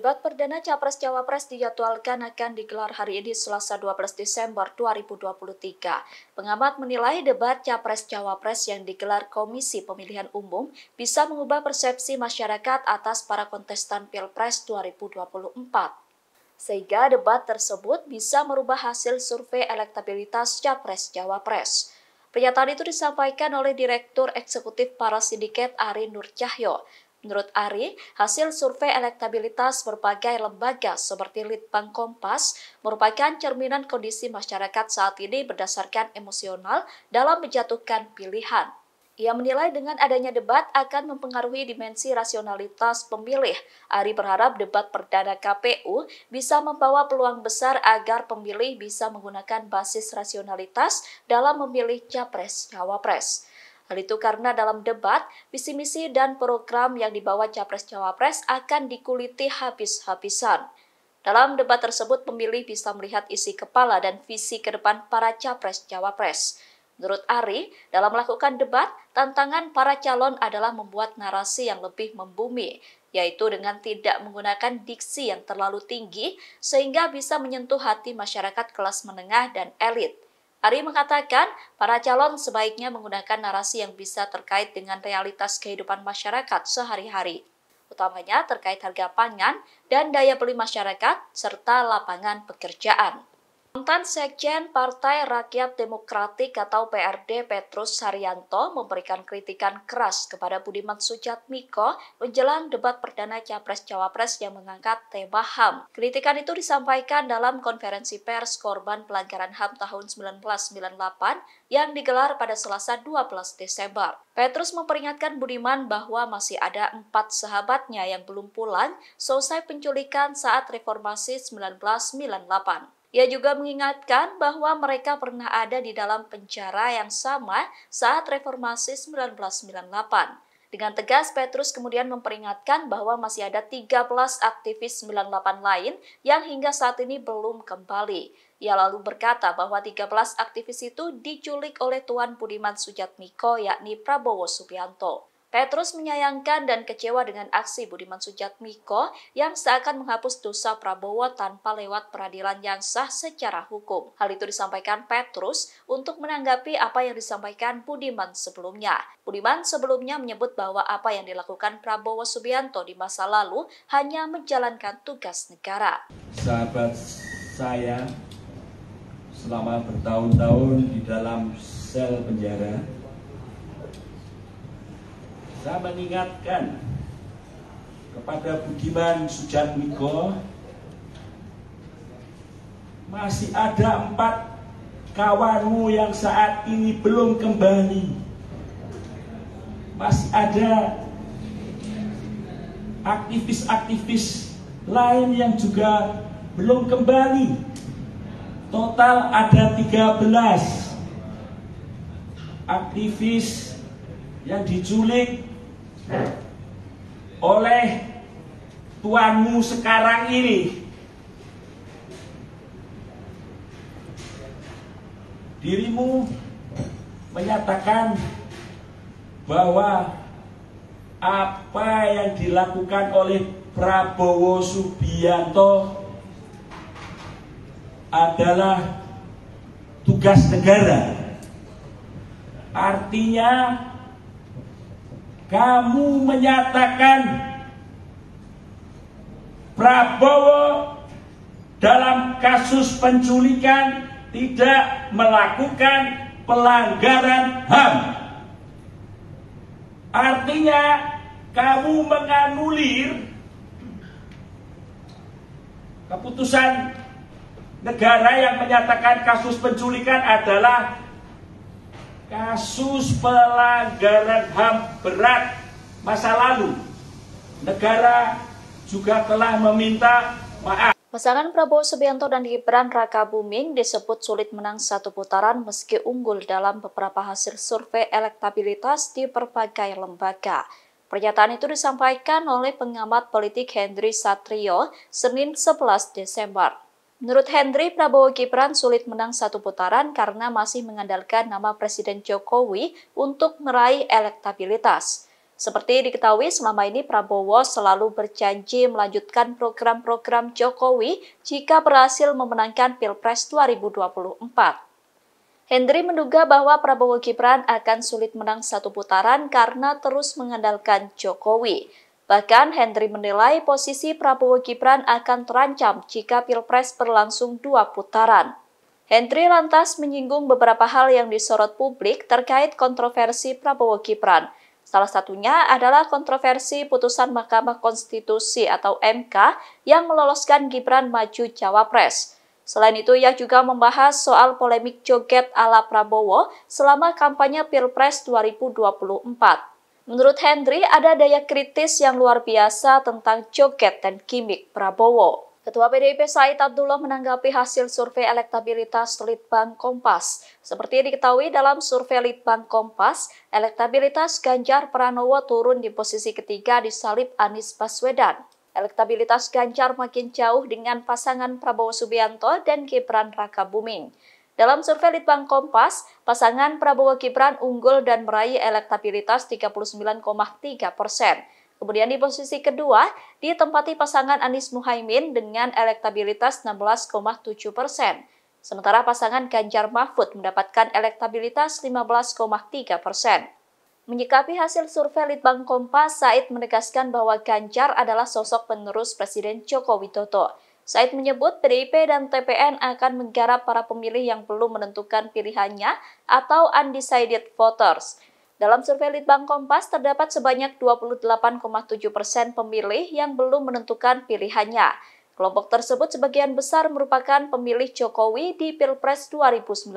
Debat perdana Capres-Cawapres dijadwalkan akan digelar hari ini Selasa 12 Desember 2023. Pengamat menilai debat Capres-Cawapres yang digelar Komisi Pemilihan Umum bisa mengubah persepsi masyarakat atas para kontestan Pilpres 2024. Sehingga debat tersebut bisa merubah hasil survei elektabilitas Capres-Cawapres. Pernyataan itu disampaikan oleh Direktur Eksekutif Parasindiket Ari Nur Cahyo. Menurut Ari, hasil survei elektabilitas berbagai lembaga seperti Litbang Kompas merupakan cerminan kondisi masyarakat saat ini berdasarkan emosional dalam menjatuhkan pilihan. Ia menilai dengan adanya debat akan mempengaruhi dimensi rasionalitas pemilih. Ari berharap debat perdana KPU bisa membawa peluang besar agar pemilih bisa menggunakan basis rasionalitas dalam memilih Capres-Cawapres. Hal itu karena dalam debat, visi misi dan program yang dibawa Capres-Cawapres akan dikuliti habis-habisan. Dalam debat tersebut, pemilih bisa melihat isi kepala dan visi ke depan para Capres-Cawapres. Menurut Ari, dalam melakukan debat, tantangan para calon adalah membuat narasi yang lebih membumi, yaitu dengan tidak menggunakan diksi yang terlalu tinggi sehingga bisa menyentuh hati masyarakat kelas menengah dan elit. Ari mengatakan, para calon sebaiknya menggunakan narasi yang bisa terkait dengan realitas kehidupan masyarakat sehari-hari, utamanya terkait harga pangan dan daya beli masyarakat, serta lapangan pekerjaan. Mantan Sekjen Partai Rakyat Demokratik atau PRD Petrus Haryanto memberikan kritikan keras kepada Budiman Sujatmiko menjelang debat perdana Capres-Cawapres yang mengangkat tema HAM. Kritikan itu disampaikan dalam konferensi pers korban pelanggaran HAM tahun 1998 yang digelar pada Selasa 12 Desember. Petrus memperingatkan Budiman bahwa masih ada 4 sahabatnya yang belum pulang selesai penculikan saat reformasi 1998. Ia juga mengingatkan bahwa mereka pernah ada di dalam penjara yang sama saat reformasi 1998. Dengan tegas, Petrus kemudian memperingatkan bahwa masih ada 13 aktivis 98 lain yang hingga saat ini belum kembali. Ia lalu berkata bahwa 13 aktivis itu diculik oleh Tuan Budiman Sujatmiko yakni Prabowo Subianto. Petrus menyayangkan dan kecewa dengan aksi Budiman Sujatmiko yang seakan menghapus dosa Prabowo tanpa lewat peradilan yang sah secara hukum. Hal itu disampaikan Petrus untuk menanggapi apa yang disampaikan Budiman sebelumnya. Budiman sebelumnya menyebut bahwa apa yang dilakukan Prabowo Subianto di masa lalu hanya menjalankan tugas negara. Sahabat saya selama bertahun-tahun di dalam sel penjara, saya mengingatkan kepada Budiman Sujatmiko, masih ada 4 kawanmu yang saat ini belum kembali. Masih ada aktivis-aktivis lain yang juga belum kembali. Total ada 13 aktivis yang diculik oleh tuanmu sekarang ini. Dirimu menyatakan bahwa apa yang dilakukan oleh Prabowo Subianto adalah tugas negara. Artinya kamu menyatakan Prabowo dalam kasus penculikan tidak melakukan pelanggaran HAM. Artinya kamu menganulir keputusan negara yang menyatakan kasus penculikan adalah kasus pelanggaran HAM berat masa lalu. Negara juga telah meminta maaf. Pasangan Prabowo Subianto dan Gibran Rakabuming disebut sulit menang satu putaran meski unggul dalam beberapa hasil survei elektabilitas di berbagai lembaga. Pernyataan itu disampaikan oleh pengamat politik Hendry Satrio Senin 11 Desember. Menurut Hendry, Prabowo Gibran sulit menang satu putaran karena masih mengandalkan nama Presiden Jokowi untuk meraih elektabilitas. Seperti diketahui, selama ini Prabowo selalu berjanji melanjutkan program-program Jokowi jika berhasil memenangkan Pilpres 2024. Hendri menduga bahwa Prabowo Gibran akan sulit menang satu putaran karena terus mengandalkan Jokowi. Bahkan Hendri menilai posisi Prabowo Gibran akan terancam jika Pilpres berlangsung 2 putaran. Hendri lantas menyinggung beberapa hal yang disorot publik terkait kontroversi Prabowo Gibran. Salah satunya adalah kontroversi putusan Mahkamah Konstitusi atau MK yang meloloskan Gibran maju Cawapres. Selain itu, ia juga membahas soal polemik joget ala Prabowo selama kampanye Pilpres 2024. Menurut Hendri, ada daya kritis yang luar biasa tentang joget dan gimmick Prabowo. Ketua PDIP Said Abdullah menanggapi hasil survei elektabilitas Litbang Kompas. Seperti diketahui dalam survei Litbang Kompas, elektabilitas Ganjar Pranowo turun di posisi ketiga disalip Anies Baswedan. Elektabilitas Ganjar makin jauh dengan pasangan Prabowo Subianto dan Gibran Rakabuming. Dalam survei Litbang Kompas, pasangan Prabowo Gibran unggul dan meraih elektabilitas 39,3%. Kemudian di posisi kedua, ditempati pasangan Anies Muhaimin dengan elektabilitas 16,7%. Sementara pasangan Ganjar Mahfud mendapatkan elektabilitas 15,3%. Menyikapi hasil survei Litbang Kompas, Said menegaskan bahwa Ganjar adalah sosok penerus Presiden Joko Widodo. Said menyebut PDIP dan TPN akan menggarap para pemilih yang belum menentukan pilihannya atau undecided voters. Dalam survei Litbang Kompas, terdapat sebanyak 28,7% pemilih yang belum menentukan pilihannya. Kelompok tersebut sebagian besar merupakan pemilih Jokowi di Pilpres 2019.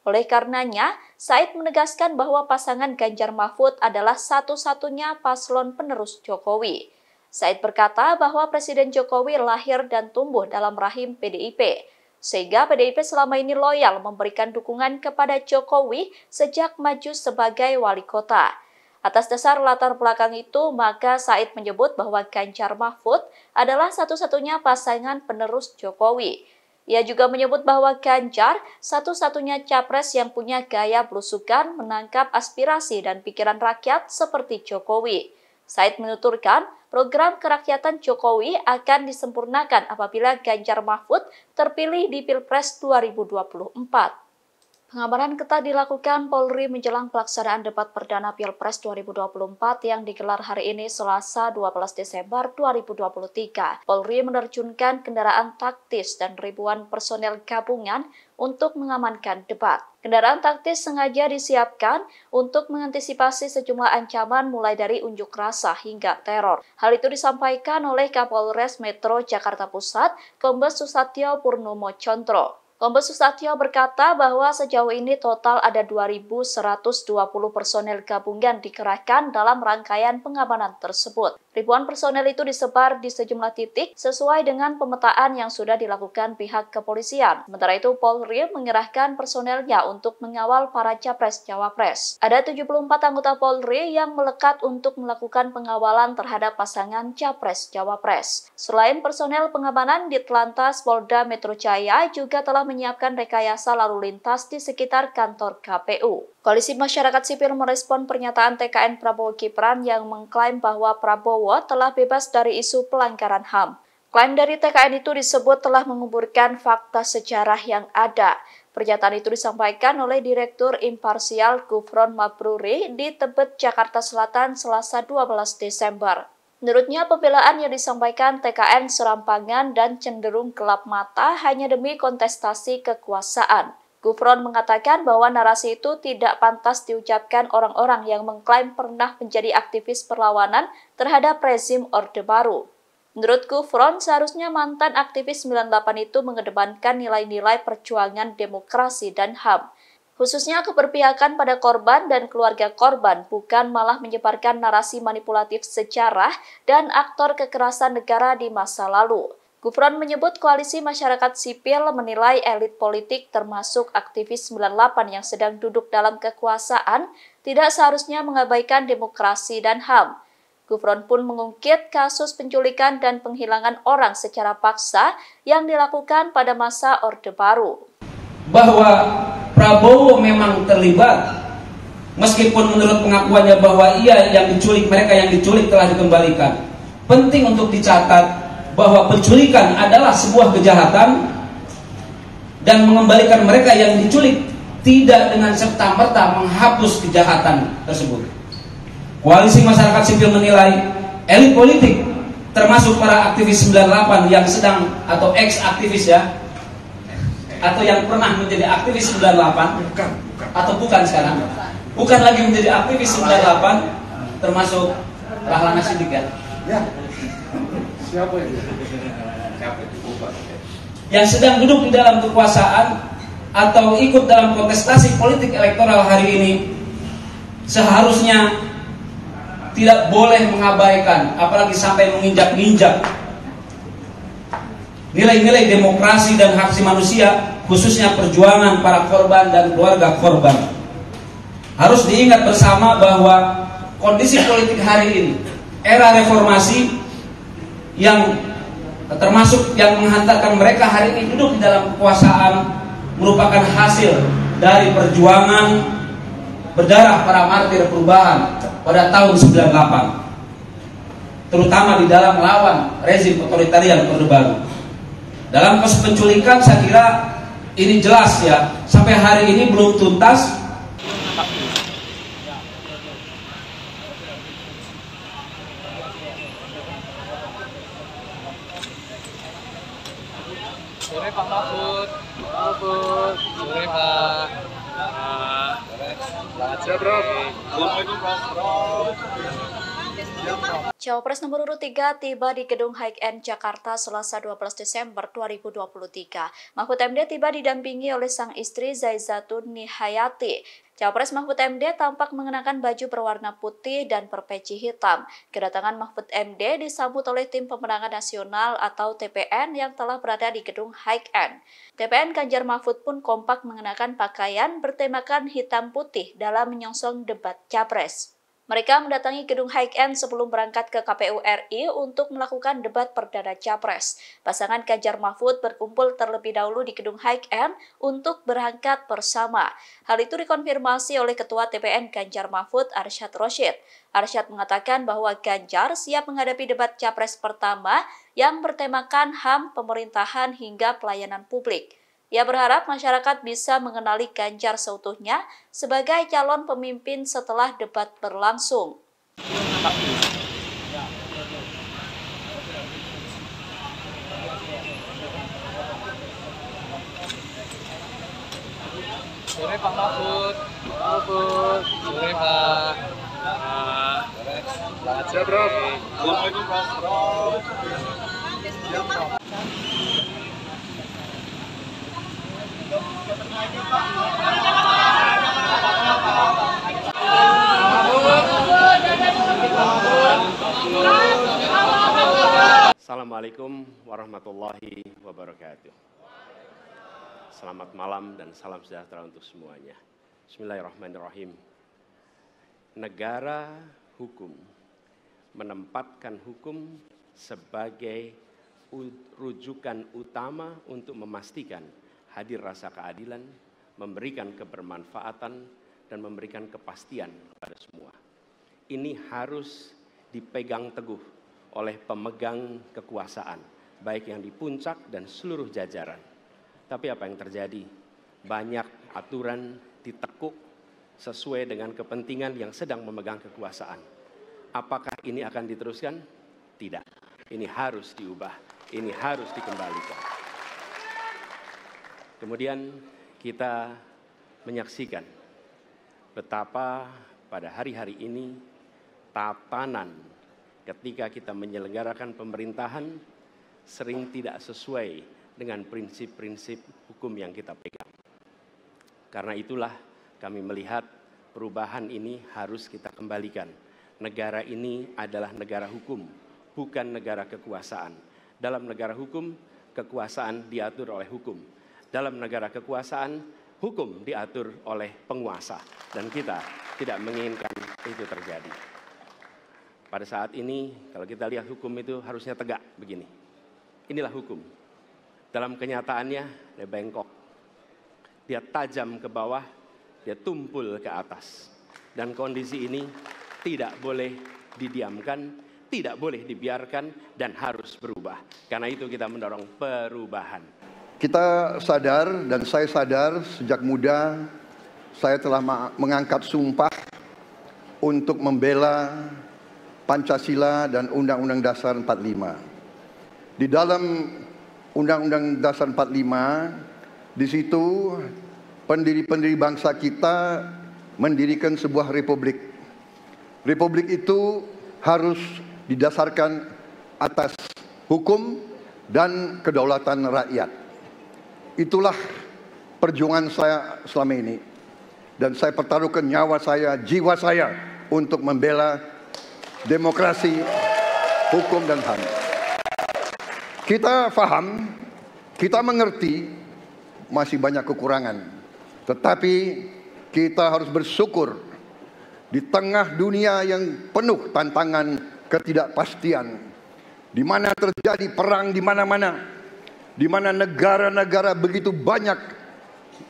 Oleh karenanya, Said menegaskan bahwa pasangan Ganjar Mahfud adalah satu-satunya paslon penerus Jokowi. Said berkata bahwa Presiden Jokowi lahir dan tumbuh dalam rahim PDIP. Sehingga PDIP selama ini loyal memberikan dukungan kepada Jokowi sejak maju sebagai wali kota. Atas dasar latar belakang itu, maka Said menyebut bahwa Ganjar Mahfud adalah satu-satunya pasangan penerus Jokowi. Ia juga menyebut bahwa Ganjar satu-satunya capres yang punya gaya belusukan menangkap aspirasi dan pikiran rakyat seperti Jokowi. Said menuturkan, program kerakyatan Jokowi akan disempurnakan apabila Ganjar Mahfud terpilih di Pilpres 2024. Pengamanan ketat dilakukan Polri menjelang pelaksanaan debat perdana Pilpres 2024 yang digelar hari ini Selasa 12 Desember 2023. Polri menerjunkan kendaraan taktis dan ribuan personel gabungan untuk mengamankan debat. Kendaraan taktis sengaja disiapkan untuk mengantisipasi sejumlah ancaman mulai dari unjuk rasa hingga teror. Hal itu disampaikan oleh Kapolres Metro Jakarta Pusat, Kombes Susatyo Purnomo Chondro. Kombes Susatyo berkata bahwa sejauh ini total ada 2.120 personel gabungan dikerahkan dalam rangkaian pengamanan tersebut. Ribuan personel itu disebar di sejumlah titik sesuai dengan pemetaan yang sudah dilakukan pihak kepolisian. Sementara itu, Polri mengerahkan personelnya untuk mengawal para capres-cawapres. Ada 74 anggota Polri yang melekat untuk melakukan pengawalan terhadap pasangan capres-cawapres. Selain personel pengamanan, Ditlantas Polda Metro Jaya juga telah menyiapkan rekayasa lalu lintas di sekitar kantor KPU. Koalisi Masyarakat Sipil merespon pernyataan TKN Prabowo Gibran yang mengklaim bahwa Prabowo telah bebas dari isu pelanggaran HAM. Klaim dari TKN itu disebut telah menguburkan fakta sejarah yang ada. Pernyataan itu disampaikan oleh Direktur Imparsial Gufron Mabruri di Tebet, Jakarta Selatan, Selasa 12 Desember. Menurutnya, pembelaan yang disampaikan TKN serampangan dan cenderung gelap mata hanya demi kontestasi kekuasaan. Gufron mengatakan bahwa narasi itu tidak pantas diucapkan orang-orang yang mengklaim pernah menjadi aktivis perlawanan terhadap rezim Orde Baru. Menurut Gufron, seharusnya mantan aktivis 98 itu mengedepankan nilai-nilai perjuangan demokrasi dan HAM, khususnya keberpihakan pada korban dan keluarga korban, bukan malah menyebarkan narasi manipulatif sejarah dan aktor kekerasan negara di masa lalu. Gufron menyebut koalisi masyarakat sipil menilai elit politik termasuk aktivis 98 yang sedang duduk dalam kekuasaan tidak seharusnya mengabaikan demokrasi dan HAM. Gufron pun mengungkit kasus penculikan dan penghilangan orang secara paksa yang dilakukan pada masa Orde Baru. Bahwa Prabowo memang terlibat Meskipun menurut pengakuannya bahwa ia yang diculik, mereka yang diculik telah dikembalikan. Penting untuk dicatat bahwa penculikan adalah sebuah kejahatan, dan mengembalikan mereka yang diculik tidak dengan serta-merta menghapus kejahatan tersebut. Koalisi masyarakat sipil menilai elit politik termasuk para aktivis 98 yang sedang atau ex-aktivis ya, atau yang pernah menjadi aktivis 98 atau bukan sekarang, bukan lagi menjadi aktivis 98, termasuk Rahlana Sidik ya. Siapa itu? Yang sedang duduk di dalam kekuasaan atau ikut dalam kontestasi politik elektoral hari ini seharusnya tidak boleh mengabaikan, apalagi sampai menginjak-injak nilai-nilai demokrasi dan hak asasi manusia, khususnya perjuangan para korban dan keluarga korban. Harus diingat bersama bahwa kondisi politik hari ini, era reformasi yang termasuk yang menghantarkan mereka hari ini duduk di dalam kekuasaan, merupakan hasil dari perjuangan berdarah para martir perubahan pada tahun 98, terutama di dalam melawan rezim otoritarian Orde Baru. Dalam kasus penculikan saya kira ini jelas ya, sampai hari ini belum tuntas. Sore Pak Mahfud. Mahfud. Sore Pak. Selamat sore. Assalamualaikum Prof. Cawapres nomor urut 3 tiba di Gedung High-End Jakarta Selasa 12 Desember 2023. Mahfud MD tiba didampingi oleh sang istri Zaizatun Nihayati. Cawapres Mahfud MD tampak mengenakan baju berwarna putih dan berpeci hitam. Kedatangan Mahfud MD disambut oleh tim pemenangan nasional atau TPN yang telah berada di Gedung High-End. TPN Ganjar Mahfud pun kompak mengenakan pakaian bertemakan hitam putih dalam menyongsong debat Capres. Mereka mendatangi Gedung High-End sebelum berangkat ke KPU RI untuk melakukan debat perdana Capres. Pasangan Ganjar Mahfud berkumpul terlebih dahulu di Gedung High-End untuk berangkat bersama. Hal itu dikonfirmasi oleh Ketua TPN Ganjar Mahfud, Arsyad Rashid. Arsyad mengatakan bahwa Ganjar siap menghadapi debat Capres pertama yang bertemakan HAM, pemerintahan hingga pelayanan publik. Ia berharap masyarakat bisa mengenali Ganjar seutuhnya sebagai calon pemimpin setelah debat berlangsung. Sore Pak Mahfud. Mahfud. Sore Pak. Selamat sore Prof. Assalamualaikum Prof. Assalamualaikum warahmatullahi wabarakatuh. Selamat malam dan salam sejahtera untuk semuanya. Bismillahirrahmanirrahim. Negara hukum menempatkan hukum sebagai rujukan utama untuk memastikan hadir rasa keadilan, memberikan kebermanfaatan, dan memberikan kepastian kepada semua. Ini harus dipegang teguh oleh pemegang kekuasaan, baik yang di puncak dan seluruh jajaran. Tapi apa yang terjadi? Banyak aturan ditekuk sesuai dengan kepentingan yang sedang memegang kekuasaan. Apakah ini akan diteruskan? Tidak. Ini harus diubah, ini harus dikembalikan. Kemudian kita menyaksikan betapa pada hari-hari ini tatanan ketika kita menyelenggarakan pemerintahan sering tidak sesuai dengan prinsip-prinsip hukum yang kita pegang. Karena itulah kami melihat perubahan ini harus kita kembalikan. Negara ini adalah negara hukum, bukan negara kekuasaan. Dalam negara hukum, kekuasaan diatur oleh hukum. Dalam negara kekuasaan, hukum diatur oleh penguasa. Dan kita tidak menginginkan itu terjadi. Pada saat ini, kalau kita lihat hukum itu harusnya tegak begini. Inilah hukum. Dalam kenyataannya, dia bengkok. Dia tajam ke bawah, dia tumpul ke atas. Dan kondisi ini tidak boleh didiamkan, tidak boleh dibiarkan, dan harus berubah. Karena itu kita mendorong perubahan. Kita sadar, dan saya sadar sejak muda saya telah mengangkat sumpah untuk membela Pancasila dan Undang-Undang Dasar 45. Di dalam Undang-Undang Dasar 45, di situ pendiri-pendiri bangsa kita mendirikan sebuah republik. Republik itu harus didasarkan atas hukum dan kedaulatan rakyat. Itulah perjuangan saya selama ini. Dan saya pertaruhkan nyawa saya, jiwa saya untuk membela demokrasi, hukum dan HAM. Kita paham, kita mengerti masih banyak kekurangan. Tetapi kita harus bersyukur di tengah dunia yang penuh tantangan ketidakpastian, di mana terjadi perang di mana-mana, di mana negara-negara begitu banyak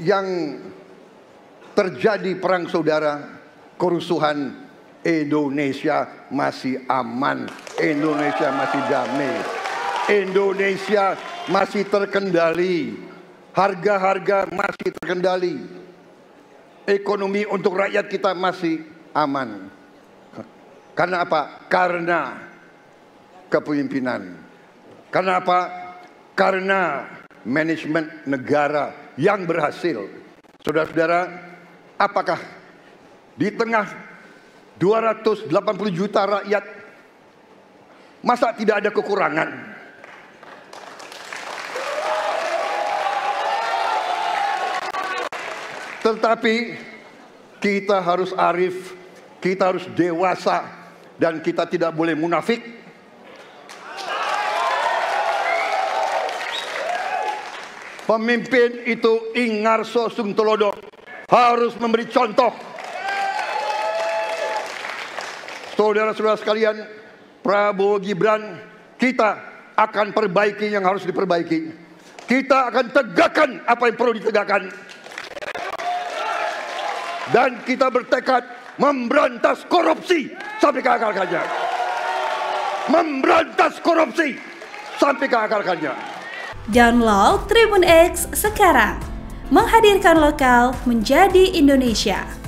yang terjadi perang saudara, kerusuhan, Indonesia masih aman, Indonesia masih damai, Indonesia masih terkendali, harga-harga masih terkendali, ekonomi untuk rakyat kita masih aman. Karena apa? Karena kepemimpinan. Karena apa? Karena manajemen negara yang berhasil. Saudara-saudara, apakah di tengah 280 juta rakyat masa tidak ada kekurangan? Tetapi kita harus arif, kita harus dewasa, dan kita tidak boleh munafik. Pemimpin itu ingarso sung telodo, harus memberi contoh. Saudara-saudara sekalian, Prabowo Gibran, kita akan perbaiki yang harus diperbaiki. Kita akan tegakkan apa yang perlu ditegakkan. Dan kita bertekad memberantas korupsi sampai ke akar-akarnya. Memberantas korupsi sampai ke akar-akarnya. Download Tribun X sekarang. Menghadirkan lokal menjadi Indonesia.